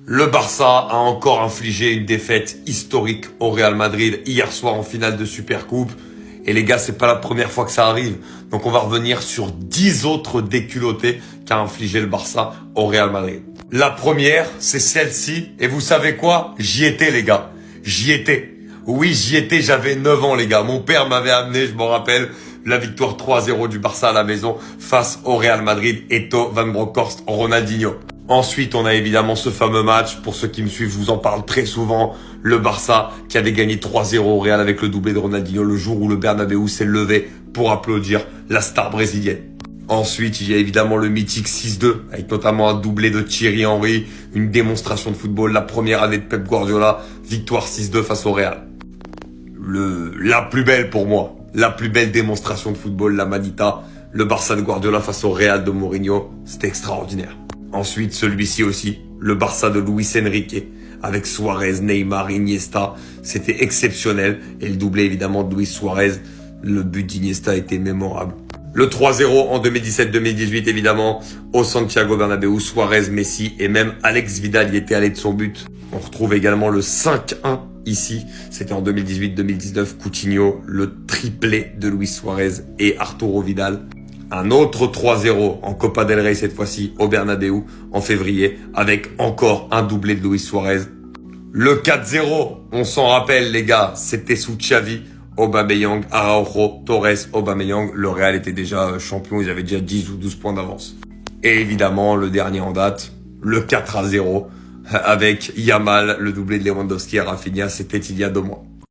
Le Barça a encore infligé une défaite historique au Real Madrid hier soir en finale de Supercoupe. Et les gars, c'est pas la première fois que ça arrive. Donc on va revenir sur 10 autres déculottés qu'a infligé le Barça au Real Madrid. La première, c'est celle-ci. Et vous savez quoi? J'y étais, les gars. J'y étais. Oui, j'y étais, j'avais 9 ans, les gars. Mon père m'avait amené, je m'en rappelle, la victoire 3-0 du Barça à la maison face au Real Madrid. Eto'o, Van Bronckhorst, Ronaldinho. Ensuite, on a évidemment ce fameux match. Pour ceux qui me suivent, je vous en parle très souvent. Le Barça qui avait gagné 3-0 au Real avec le doublé de Ronaldinho le jour où le Bernabéu s'est levé pour applaudir la star brésilienne. Ensuite, il y a évidemment le mythique 6-2 avec notamment un doublé de Thierry Henry, une démonstration de football, la première année de Pep Guardiola, victoire 6-2 face au Real. La plus belle pour moi, la plus belle démonstration de football, la Manita, le Barça de Guardiola face au Real de Mourinho, c'était extraordinaire. Ensuite, celui-ci aussi, le Barça de Luis Enrique, avec Suarez, Neymar, Iniesta, c'était exceptionnel. Et le doublé évidemment de Luis Suarez, le but d'Iniesta était mémorable. Le 3-0 en 2017-2018 évidemment, au Santiago Bernabéu, Suarez, Messi et même Alex Vidal y était allé de son but. On retrouve également le 5-1 ici, c'était en 2018-2019, Coutinho, le triplé de Luis Suarez et Arturo Vidal. Un autre 3-0 en Copa del Rey cette fois-ci au Bernabéu en février avec encore un doublé de Luis Suarez. Le 4-0, on s'en rappelle les gars, c'était sous Xavi, Aubameyang, Araujo, Torres, Aubameyang. Le Real était déjà champion, ils avaient déjà 10 ou 12 points d'avance. Et évidemment, le dernier en date, le 4-0 avec Yamal, le doublé de Lewandowski et Rafinha, c'était il y a 2 mois.